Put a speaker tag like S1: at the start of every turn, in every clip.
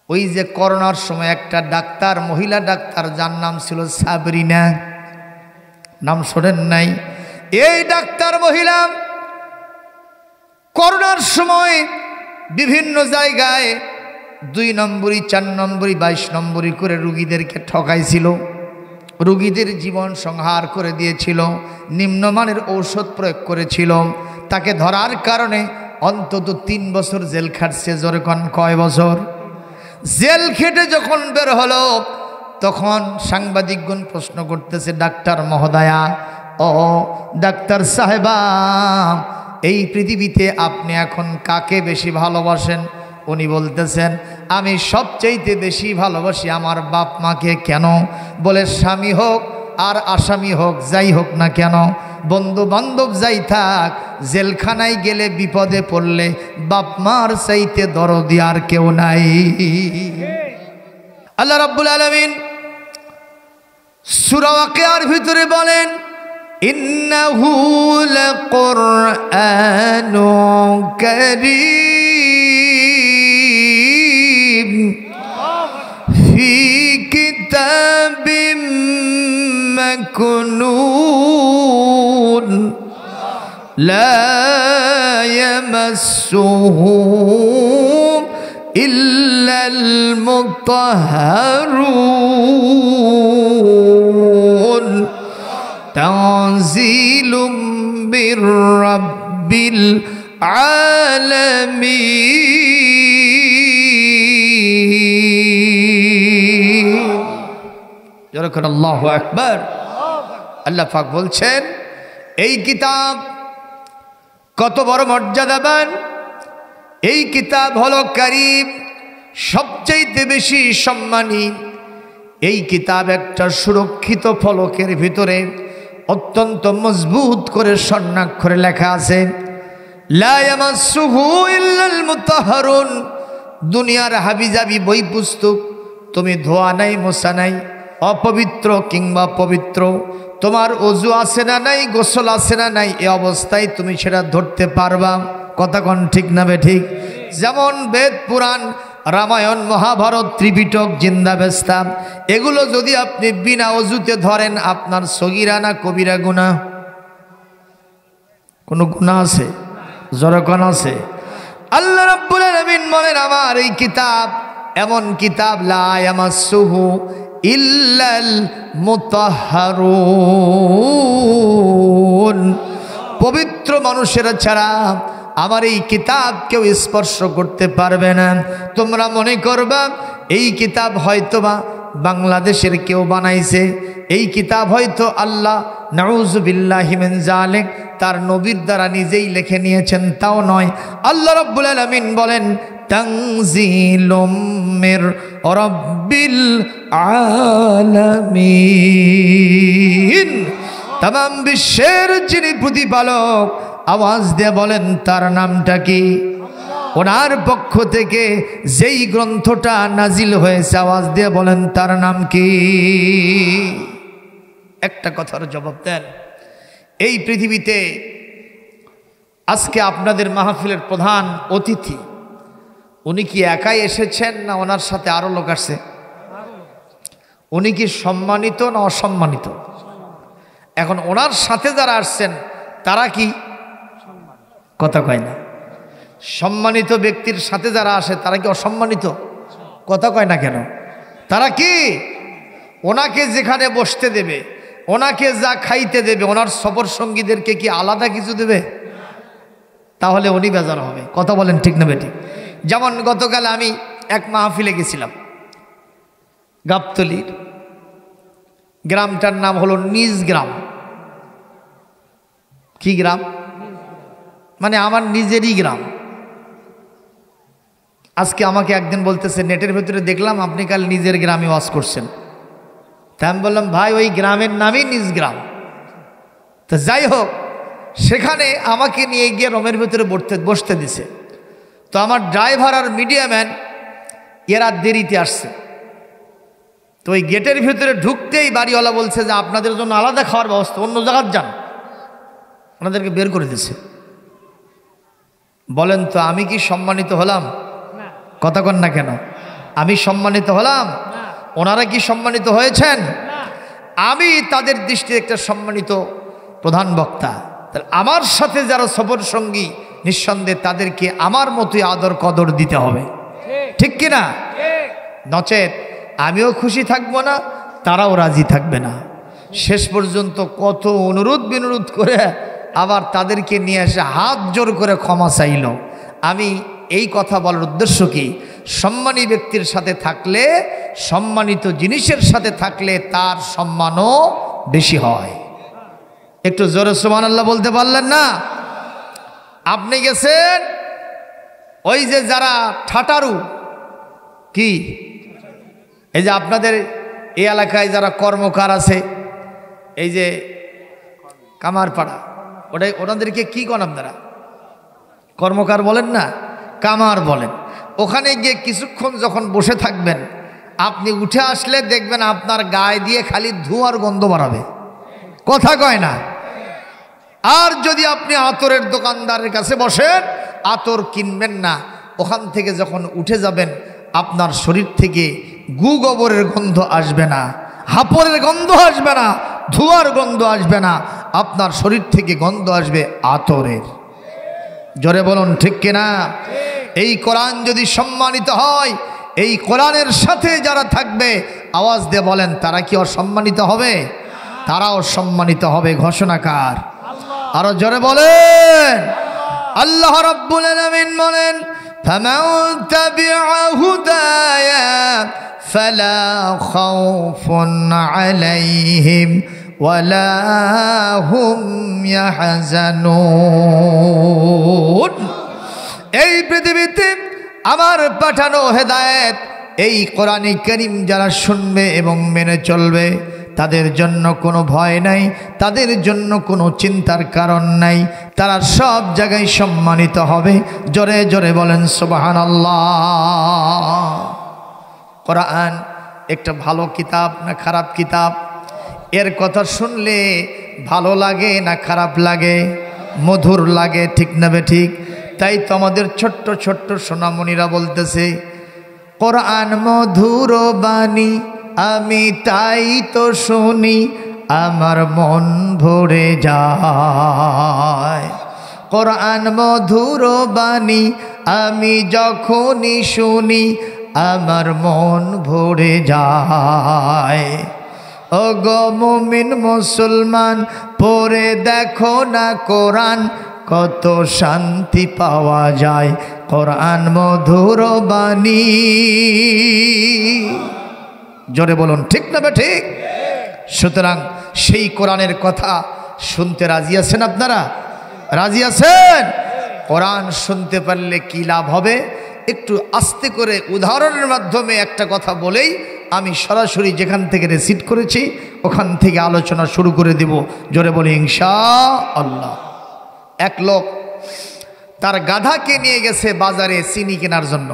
S1: ওই যে করোনার সময় একটা ডাক্তার, মহিলা ডাক্তার, যার নাম ছিল সাবরিনা, নাম শোনেন নাই? এই ডাক্তার মহিলা করোনার সময় বিভিন্ন জায়গায় 2 নম্বরই, 4 নম্বরই, 22 নম্বরই করে রুগীদেরকে ঠকাইছিল, রুগীদের জীবন সংহার করে দিয়েছিল, নিম্নমানের ঔষধ প্রয়োগ করেছিল। তাকে ধরার কারণে অন্তত 3 বছর জেল খাটছে। জোরে কোন কয় বছর? জেল খেটে যখন বের হলো তখন সাংবাদিকগণ প্রশ্ন করতেছে, ডাক্তার মহোদয়া, ও ডাক্তার সাহেবা, এই পৃথিবীতে আপনি এখন কাকে বেশি ভালোবাসেন? উনি বলতেছেন, আমি সবচাইতে বেশি ভালোবাসি আমার বাপ মাকে। কেন? বলে, স্বামী হোক আর আসামি হোক, যাই হোক না কেন, বন্ধু বান্ধব যাই থাক, জেলখানায় গেলে বিপদে পড়লে বাপ মার চাইতে দরদি আর কেউ নাই। আল্লাহ রাব্বুল আলামিন সূরা ওয়াকিয়ার ভিতরে বলেন, ইন্নাহু লাকুরআনুন কারীম ফি কিতাবিম মাকনুন লা ইয়ামাসসুহু ইল্লাল মুতাহহারুন তানজিলুম মির রাব্বিল আলামিন। যখন আল্লাহু আকবার। আল্লাহ পাক বলছেন, এই কিতাব কত বড় মর্যাদাবান, এই কিতাব হলো কারীম, সবচাইতে বেশি সম্মানী। এই কিতাব একটা সুরক্ষিত ফলকের ভিতরে অত্যন্ত মজবুত করে স্বর্ণাক্ষরে লেখা আছে, লা ইয়ামাসসুহু ইল্লাল মুতাহহারুন। দুনিয়ার হাবিজাবি বই পুস্তক তুমি ধোয়া নাই, মোছা নাই, অপবিত্র কিংবা পবিত্র, তোমার ওযু আছে না নাই, গোসল আছে না নাই, এই অবস্থায় তুমি সেটা ধরতে পারবা। কথা কোন ঠিক না বে ঠিক? যেমন বেদ পুরাণ, রামায়ণ, মহাভারত, ত্রিপিটক, জিন্দাবেস্তা, এগুলো যদি আপনি বিনা অজুতে ধরেন, আপনার সগীরা না কবিরা গুনাহ? কোনো গুনাহ আছে? জরকন আছে? আল্লাহ রাব্বুল আলামিন বলেন, আমার এই কিতাব এমন কিতাব, লা ইয়ামাসসুহু ইল্লাল মুতাহহারুন, পবিত্র মানুষেরা ছাড়া আমার এই কিতাব কেউ স্পর্শ করতে পারবে না। তোমরা মনে করবা এই কিতাব হয়তোবা বাংলাদেশের কেউ বানাইছে, এই কিতাব হয়তো আল্লাহ নাউযুবিল্লাহি মিন যালিক তার নবীর দ্বারা নিজেই লিখে নিয়েছেন, তাও নয়। আল্লাহ রাব্বুল আলামিন বলেন, তানজিলুম মির রাব্বিল আলামিন। তামাম বিশ্বের যিনি প্রতিপালক, আওয়াজ দিয়ে বলেন তার নামটা কি? ওনার পক্ষ থেকে যেই গ্রন্থটা নাজিল হয়েছে, আওয়াজ দিয়ে বলেন তার নাম কি? একটা কথার জবাব দেন। এই পৃথিবীতে আজকে আপনাদের মাহফিলের প্রধান অতিথি, উনি কি একাই এসেছেন না ওনার সাথে আরো লোক আসছে? উনি কি সম্মানিত না অসম্মানিত? এখন ওনার সাথে যারা আসছেন তারা কি? কথা কয় না। সম্মানিত ব্যক্তির সাথে যারা আসে তারা কি অসম্মানিত? কথা কয় না কেন? তারা কি? ওনাকে যেখানে বসতে দেবে, ওনাকে যা খাইতে দেবে, ওনার সফর সঙ্গীদেরকে কি আলাদা কিছু দেবে? তাহলে উনি বেজার হবে। কথা বলেন ঠিক না বেটি? যেমন গতকাল আমি এক মাহফিলে গেছিলাম, গাবতলীর, গ্রামটার নাম হলো নিজ গ্রাম। কি গ্রাম? মানে আমার নিজেরই গ্রাম। আজকে আমাকে একদিন বলতেছে, নেটের ভেতরে দেখলাম আপনি কাল নিজের গ্রামে ওয়াজ করছেন। তাই আমি বললাম, ভাই ওই গ্রামের নামই নিজ গ্রাম। তো যাই হোক, সেখানে আমাকে নিয়ে গিয়ে রুমের ভেতরে বসতে দিছে। তো আমার ড্রাইভার আর মিডিয়াম্যান এরা দেরিতে আসছে। তো ওই গেটের ভিতরে ঢুকতেই বাড়িওয়ালা বলছে যে আপনাদের জন্য আলাদা খাওয়ার ব্যবস্থা, অন্য জায়গায় যান। ওনাদেরকে বের করে দিছে। বলেন তো আমি কি সম্মানিত হলাম? কথা কন না কেন? আমি সম্মানিত হলাম? ওনারা কি সম্মানিত হয়েছেন? আমি তাদের দৃষ্টিতে একটা সম্মানিত প্রধান বক্তা। আমার সাথে যারা সফর সঙ্গী, নিঃসন্দেহে তাদেরকে আমার মতোই আদর কদর দিতে হবে, ঠিক কিনা? নচেত আমিও খুশি থাকবো না, তারাও রাজি থাকবে না। শেষ পর্যন্ত কত অনুরোধ বিনুরোধ করে আবার তাদেরকে নিয়ে এসে হাত জোর করে ক্ষমা চাইল। আমি এই কথা বলার উদ্দেশ্য কি, সম্মানী ব্যক্তির সাথে থাকলে, সম্মানিত জিনিসের সাথে থাকলে তার সম্মানও বেশি হয়। একটু জোরে সুবহানাল্লাহ বলতে পারলেন না? আপনি গেছেন ওই যে যারা ঠাটারু, কি এই যে আপনাদের এই এলাকায় যারা কর্মকার আছে, এই যে কামারপাড়া, ওনাদেরকে কি করেন আপনারা? কর্মকার বলেন না, কামার বলেন। ওখানে গিয়ে কিছুক্ষণ যখন বসে থাকবেন, আপনি উঠে আসলে দেখবেন আপনার গায়ে দিয়ে খালি ধোঁয়ার গন্ধ বাড়াবে, কথা কয় না? আর যদি আপনি আতরের দোকানদারের কাছে বসেন, আতর কিনবেন না, ওখান থেকে যখন উঠে যাবেন আপনার শরীর থেকে গু গোবরের গন্ধ আসবে না, হাপড়ের গন্ধ আসবে না, ধোঁয়ার গন্ধ আসবে না, আপনার শরীর থেকে গন্ধ আসবে আতরের। জোরে বলুন ঠিক কিনা? এই কোরআন যদি সম্মানিত হয়, এই কোরআনের সাথে যারা থাকবে, আওয়াজ দিয়ে বলেন তারা কি অসম্মানিত হবে? তারাও সম্মানিত হবে। ঘোষণাকার আরো জোরে বলেন। আল্লাহ রাব্বুল আলামিন বলেন, ফামান তাবিআ হুদায়া ফালা খাউফুন আলাইহিম ওয়ালা হুম ইয়াহজানুন। এই পৃথিবীতে আমার পাঠানো হেদায়েত, এই কোরআন কারীম যারা শুনবে এবং মেনে চলবে, তাদের জন্য কোনো ভয় নাই, তাদের জন্য কোনো চিন্তার কারণ নাই, তারা সব জায়গায় সম্মানিত হবে। জোরে জোরে বলেন সুবহানাল্লাহ। কোরআন একটা ভালো কিতাব না খারাপ কিতাব? এর কথা শুনলে ভালো লাগে না খারাপ লাগে? মধুর লাগে, ঠিক না ঠিক? তাই তো আমাদের ছোট্ট ছোট্ট সোনামণিরা বলতেছে, কোরআন মধুর বাণী আমি তাই তো শুনি, আমার মন ভরে যায়। কোরআন মধুর বাণী আমি যখনই শুনি, আমার মন ভরে যায়। ও গো মুমিন মুসলমান, পড়ে দেখো না কোরআন, কত শান্তি পাওয়া যায়। কোরআন মধুর বাণী। জোরে বলুন ঠিক না ঠিক? সুতরাং সেই কোরআনের কথা শুনতে রাজি আছেন আপনারা? রাজি আছেন? কোরআন শুনতে পারলে কি লাভ হবে? একটু আস্তে করে উদাহরণের মাধ্যমে একটা কথা বলেই আমি সরাসরি যেখান থেকে রিসিট করেছি ওখান থেকে আলোচনা শুরু করে দেব। জোরে বলি ইনশাআল্লাহ। এক লোক তার গাধাকে নিয়ে গেছে বাজারে চিনি কেনার জন্য।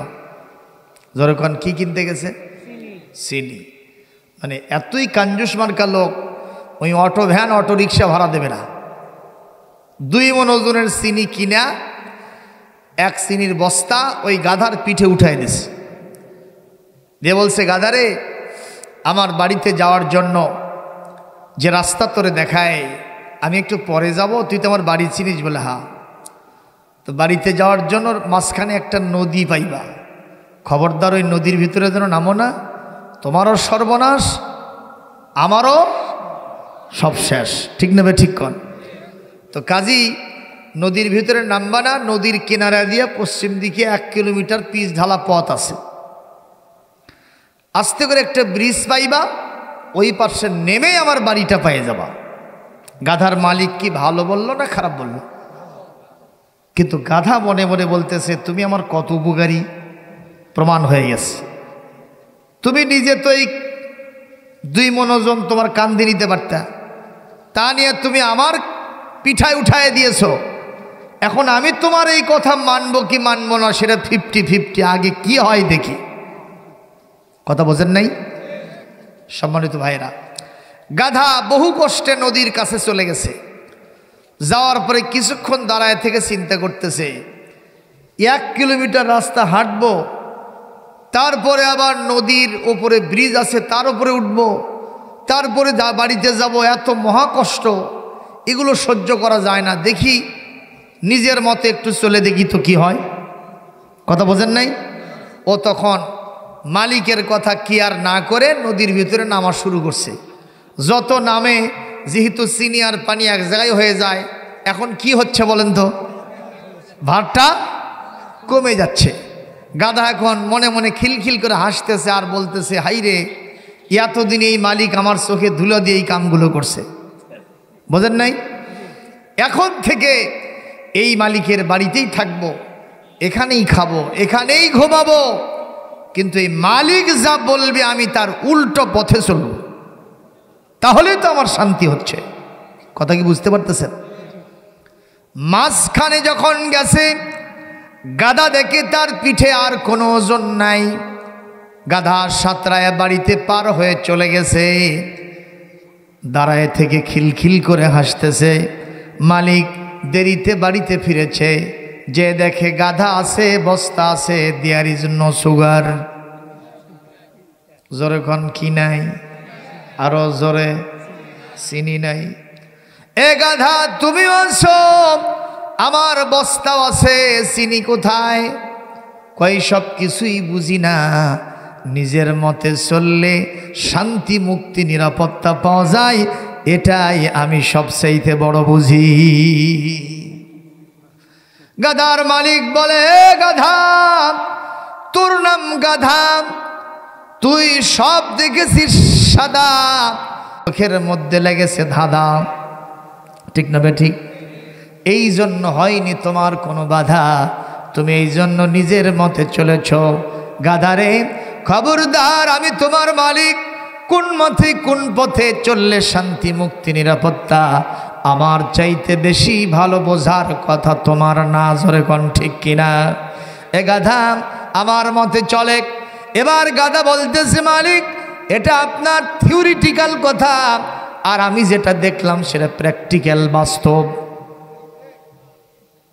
S1: জোরে কোন কি কিনতে গেছে? চিনি। মানে এতই কাঞ্জুস মার্কা লোক, ওই অটো ভ্যান অটো রিক্সা ভাড়া দেবে না। 2 মণ ওজনের চিনি কিনা এক চিনির বস্তা ওই গাধার পিঠে উঠাই দিছে, দিয়ে বলছে, গাধারে আমার বাড়িতে যাওয়ার জন্য যে রাস্তা তোরে দেখায়, আমি একটু পরে যাব, তুই তো আমার বাড়ি চিনিস? বলে হ্যাঁ। তো বাড়িতে যাওয়ার জন্য মাঝখানে একটা নদী পাইবা, খবরদার ওই নদীর ভিতরে যেন নামো না, তোমারও সর্বনাশ আমারও সব শেষ, ঠিক নেবে ঠিক কন? তো কাজী নদীর ভিতরে নামবা না, নদীর কিনারা দিয়ে পশ্চিম দিকে 1 কিলোমিটার পিচ ঢালা পথ আছে, আস্তে করে একটা ব্রিজ পাইবা, ওই পাশে নেমে আমার বাড়িটা পেয়ে যাবা। গাধার মালিক কি ভালো বললো না খারাপ বললো? কিন্তু গাধা মনে মনে বলতেছে, তুমি আমার কত উপকারী, প্রমাণ হয়ে গেছে। তুমি নিজে তো এই 2 মণ ওজন তোমার কান্দে নিতে পারতা, তা নিয়ে তুমি আমার পিঠায় উঠায় দিয়েছ। এখন আমি তোমার এই কথা মানবো কি মানবো না সেটা 50-50, আগে কি হয় দেখি। কথা বোঝেন নাই? সম্মানিত ভাইরা, গাধা বহু কষ্টে নদীর কাছে চলে গেছে। যাওয়ার পরে কিছুক্ষণ দাঁড়ায় থেকে চিন্তা করতেছে, 1 কিলোমিটার রাস্তা হাঁটবো, তারপরে আবার নদীর ওপরে ব্রিজ আছে, তার উপরে উঠব, তারপরে বাড়িতে যাব, এত মহা কষ্ট, এগুলো সহ্য করা যায় না। দেখি নিজের মতে একটু চলে দেখি তো কি হয়। কথা বোঝেন নাই? ও তখন মালিকের কথা কি আর না করে নদীর ভিতরে নামা শুরু করছে। যত নামে, যেহেতু চিনি আর পানি এক জায়গায় হয়ে যায়, এখন কি হচ্ছে বলেন তো, ভারটা কমে যাচ্ছে। গাধা এখন মনে মনে খিলখিল করে হাসতেছে আর বলতেছে, হাইরে, এতদিন এই মালিক আমার চোখে ধুলো দিয়ে এই কামগুলো করছে। বোঝেন নাই? এখন থেকে এই মালিকের বাড়িতেই থাকবো, এখানেই খাবো, এখানেই ঘুমাবো, কিন্তু এই মালিক যা বলবে আমি তার উল্টো পথে চলব, তাহলেই তো আমার শান্তি হচ্ছে। কথা কি বুঝতে পারতেছেন? মাঝখানে যখন গেছে, গাধা দেখে তার পিঠে আর কোনো ওজন নাই, গাধা সাঁতরায় বাড়িতে পার হয়ে চলে গেছে। দাঁড়ায় থেকে খিলখিল করে হাসতেছে। মালিক দেরিতে বাড়িতে ফিরেছে, যে দেখে গাধা আছে, বস্তা আছে, দেয়ার ইজ নো সুগার। জোরে কোন কি নাই? আরো জোরে, চিনি নাই। এ গাধা, তুমি বলছো আমার বস্তাও আছে, চিনি কোথায়? কই সব কিছুই বুঝি না, নিজের মতে চললে শান্তি, মুক্তি, নিরাপত্তা পাওয়া যায়, এটাই আমি সবচাইতে বড় বুঝি। গাধার মালিক বলে, গাধা, তোর নাম গাধা, তুই সব দেখেছিস সাদা, চোখের মধ্যে লেগেছে ধাঁধা। ঠিক না বে ঠিক? এই জন্য হয়নি তোমার কোনো বাধা, তুমি এই জন্য নিজের মতে চলেছ। গাধারে, খবরদার, আমি তোমার মালিক, কোন মতে কোন পথে চললে শান্তি, মুক্তি, নিরাপত্তা আমার চাইতে বেশি ভালো বোঝার কথা তোমার না। জোরে কোন ঠিক কিনা? এ গাধা, আমার মতে চলে। এবার গাধা বলতেছে, মালিক, এটা আপনার থিওরিটিক্যাল কথা, আর আমি যেটা দেখলাম সেটা প্র্যাকটিক্যাল, বাস্তব।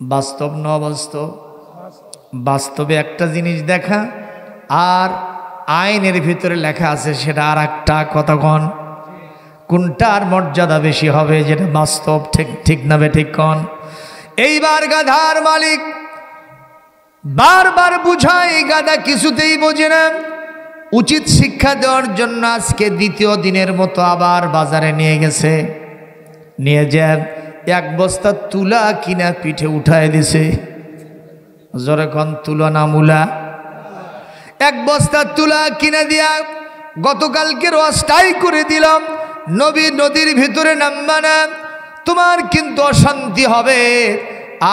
S1: বাস্তব না অবাস্তব? বাস্তবে একটা জিনিস দেখা, আর আইনের ভিতরে লেখা আছে সেটা আর একটা। কতক্ষণ কোনটার মর্যাদা বেশি হবে? যেটা বাস্তব। ঠিক ঠিক না বে ঠিক কন? এইবার গাধার মালিক বারবার বুঝায়, গাধা কিছুতেই বোঝে না। উচিত শিক্ষা দেওয়ার জন্য আজকে দ্বিতীয় দিনের মতো আবার বাজারে নিয়ে গেছে। নিয়ে যায় এক বস্তা তুলা কিনা পিঠে উঠায় দিছে। যখন তুলা না মূলা? এক বস্তা তুলা কিনে দিয়া গতকালকে রসটাই করে দিলাম, নদীর ভিতরে নামবা না, তোমার কিন্তু অশান্তি হবে।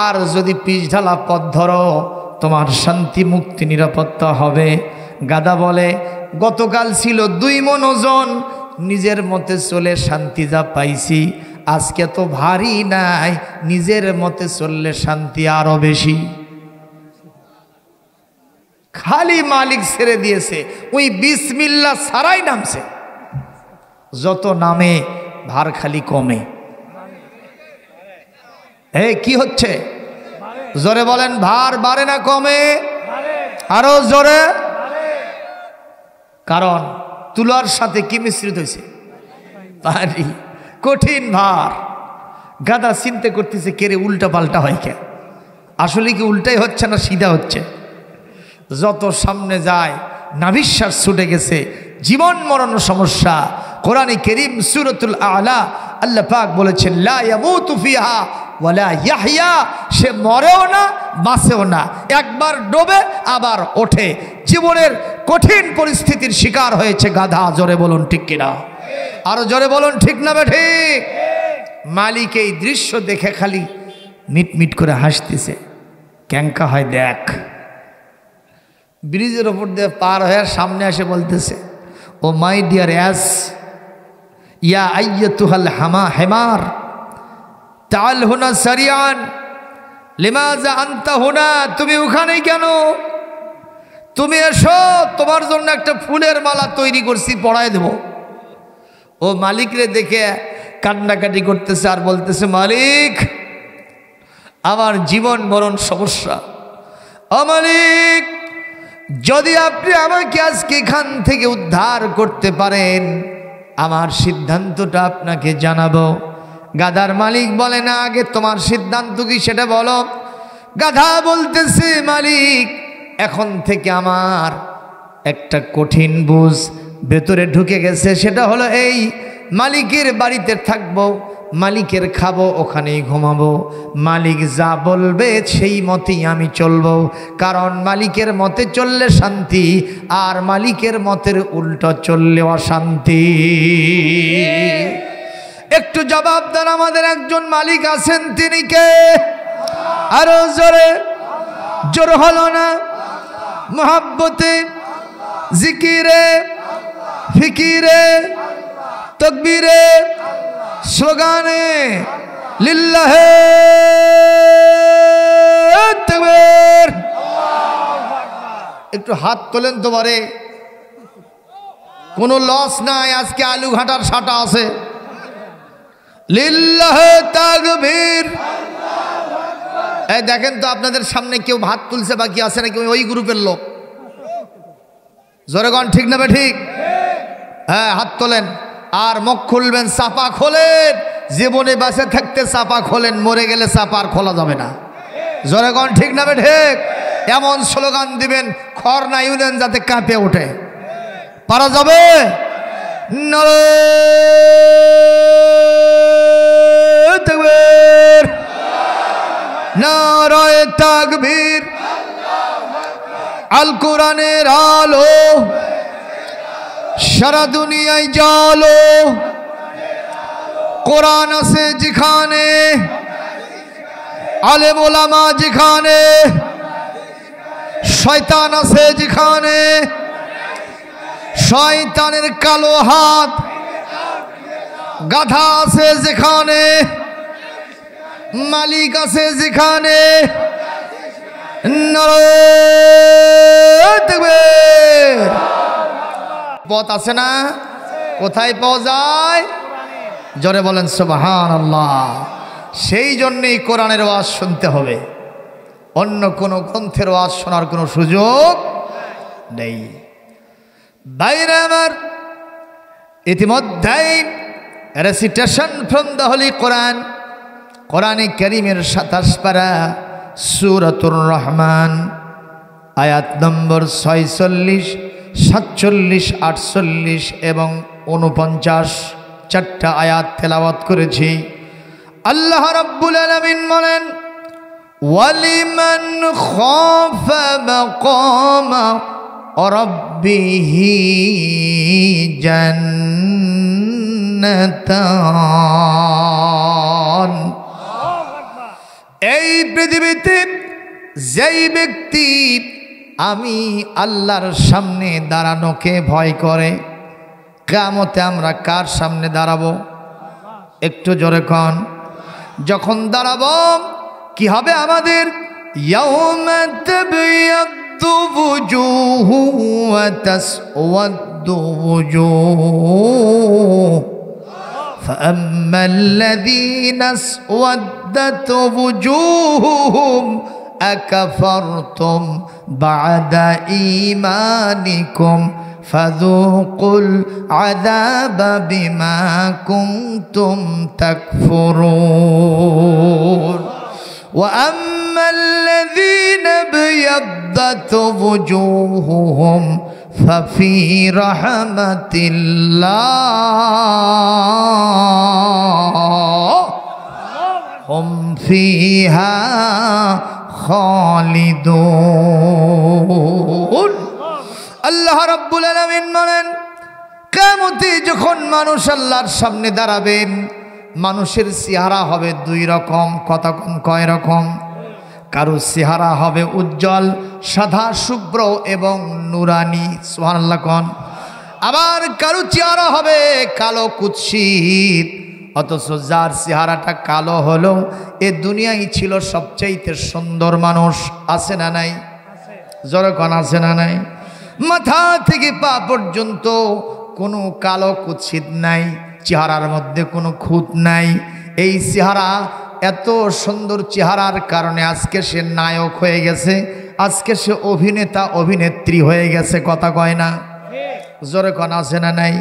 S1: আর যদি পিছ ঢালা পথ ধরো, তোমার শান্তি, মুক্তি, নিরাপত্তা হবে। গাধা বলে, গতকাল ছিল 2 মণ ওজন, নিজের মতে চলে শান্তি যা পাইছি, আজকে তো ভারী নাই, নিজের মতে চললে শান্তি আরো বেশি। খালি মালিক ছেড়ে দিয়েছে, ওই বিসমিল্লাহ ছাড়াই নামছে। যত নামে ভার খালি কমে। কি হচ্ছে? জোরে বলেন, ভার বাড়ে না কমে? আরো জোরে। কারণ তুলার সাথে কি মিশ্রিত হয়েছে? পানি। কঠিন ভার। গাধা চিন্তা করতেছে, কেরে উল্টা পাল্টা হয় কে? আসলে কি উল্টাই হচ্ছে না সিধা হচ্ছে? যত সামনে যায় নাভিশ্বাস ছুটে গেছে, জীবন মরণ সমস্যা। কোরআনে কারীম সূরাতুল আ'লা আল্লাহ পাক বলেছেন, লা ইয়ামুতু ফিহা ওয়ালা ইয়াহইয়া, সে মরেও না বাঁচেও না, একবার ডোবে আবার ওঠে। জীবনের কঠিন পরিস্থিতির শিকার হয়েছে গাধা। জোরে বলুন ঠিক কিনা? আরো জোরে বলুন ঠিক না ঠিক? মালিক এই দৃশ্য দেখে খালি মিটমিট করে হাসতেছে। ক্যাঙ্কা হয় দেখ। ব্রিজের ওপর দিয়ে পার হয়ে সামনে এসে বলতেছে, ও মাই ডিয়ার অ্যাস, ইয়া আইয়াতুহাল হেমার, তাল হুনা সারিয়ান, লিমাজা আনতা হুনা, তুমি ওখানে কেন? তুমি এসো, তোমার জন্য একটা ফুলের মালা তৈরি করছি, পড়ায় দেব। ও মালিকরে দেখে কান্নাকাটি করতেছে আর বলতেছে, মালিক, আমার জীবন মরণ সমস্যা। ও মালিক, যদি আপনি আমাকে আজকে এখান থেকে উদ্ধার করতে পারেন আমার সিদ্ধান্তটা আপনাকে জানাবো। গাধার মালিক বলে না, আগে তোমার সিদ্ধান্ত কি সেটা বলো। গাধা বলতেছে, মালিক এখন থেকে আমার একটা কঠিন বুঝ ভেতরে ঢুকে গেছে, সেটা হলো এই মালিকের বাড়িতে থাকবো, মালিকের খাবো, ওখানেই ঘুমাবো, মালিক যা বলবে সেই মতেই আমি চলবো। কারণ মালিকের মতে চললে শান্তি, আর মালিকের মতের উল্টো চললে অশান্তি। একটু জবাব দেন, আমাদের একজন মালিক আছেন, তিনি কে? আরো জোরে, জোর হলো না? মোহাব্বতে, জিকিরে, ফিকিরে, তকবীরে, স্লোগানে লিল্লাহে তাকবীর। একটু হাত তোলেন তো বারে, কোনো লস নাই, আজকে আলু ঘাটার সাটা আছে। লিল্লাহে তাকবীর। এই দেখেন তো আপনাদের সামনে কেউ হাত তুলছে বাকি আছে নাকি? ওই গ্রুপের লোক, জোরে গণ ঠিক না বে ঠিক? হ্যাঁ হাত তোলেন, আর মুখ খুলবেন, চাপা খোলেন। জীবনে বাঁচে থাকতে চাপা খোলেন, মরে গেলে চাপা আর খোলা যাবে না। জোরে গণ ঠিক না বে ঠিক? এমন স্লোগান দিবেন খড়না ইউনিয়ন যাতে কাঁপে ওঠে। পারা যাবে? নারায়ে তাকবীর, নারায়ে তাকবীর। আল কোরআনের আলো সারা দুনিয়ায় জালো। কোরআন আছে যেখানে, আলেম ওলামা যেখানে, শয়তান আছে যেখানে, শয়তানের কালো হাত গাধা আছে যেখানে, মালিক আছে যেখানে। নারায়ে তাকবীর। পথ আছে না? কোথায় পাওয়া যায়? জোরে বলেন সুবহানাল্লাহ। সেই জন্যই কোরআনের ওয়াজ শুনতে হবে, অন্য কোনো গ্রন্থের ওয়াজ শোনার কোনো সুযোগ নেই। বাইরে আমার ইতিমধ্যেই রেসিটেশন ফ্রম দ্য হোলি কোরআন, কোরআনে কারীমের 27 পারা সূরাতুর রহমান, আয়াত নম্বর 46, 47, 48 এবং 49 চারটা আয়াত তেলাওয়াত করেছি। আল্লাহ রাব্বুল আলামিন বলেন, ওয়ালিমান খাফা মাকামা রাব্বিহি জান্নাতান। এই পৃথিবীতে যেই ব্যক্তি আমি আল্লাহর সামনে দাঁড়ানোকে ভয় করে, কিয়ামতে আমরা কার সামনে দাঁড়াবো? একটু জোরে কন। যখন দাঁড়াবো কি হবে আমাদের? ইয়াউমা তাবিয়াদ্দু ওয়ুজুহু ওয়া তাসওয়াদ্দু ওয়ুজুহ ফাআম্মাল্লাযীনা আসওয়াদ্দাত ওয়ুজুহুহুম আকাফারতুম বা'দা ঈমানিকুম ফাযুকুল আযাবা বিমা কুনতুম তাকফুরুন। ওয়া আম্মাল্লাযীনা বিয়াদ্দাত ওয়ুজুহুহুম ফাফি রাহমাতিল্লাহ হুম ফিহা খালিদুন। আল্লাহ রাব্বুল আলামিন বলেন, কিয়ামতে যখন মানুষ আল্লাহর সামনে দাঁড়াবেন, মানুষের চেহারা হবে দুই রকম। কথা কোন কয় রকম? কারো চেহারা হবে উজ্জ্বল, সাদা, শুভ্র এবং নুরানি। সুবহানাল্লাহ কোন। আবার কারো চেহারা হবে কালো, কুৎসিত। অথচ যার চেহারাটা কালো হলো এ দুনিয়ায় ছিল সবচাইতে সুন্দর মানুষ। আছে না নাই? জোরে কোন আছে না নাই? মাথা থেকে পা পর্যন্ত কোনো কালো কুৎসিত নাই, চেহারার মধ্যে কোনো খুঁত নাই। এই চেহারা, এত সুন্দর চেহারার কারণে আজকে সে নায়ক হয়ে গেছে। আজকে সে অভিনেতা অভিনেত্রী হয়ে গেছে, কথা কয় না, জোরে কোন আছে না নাই?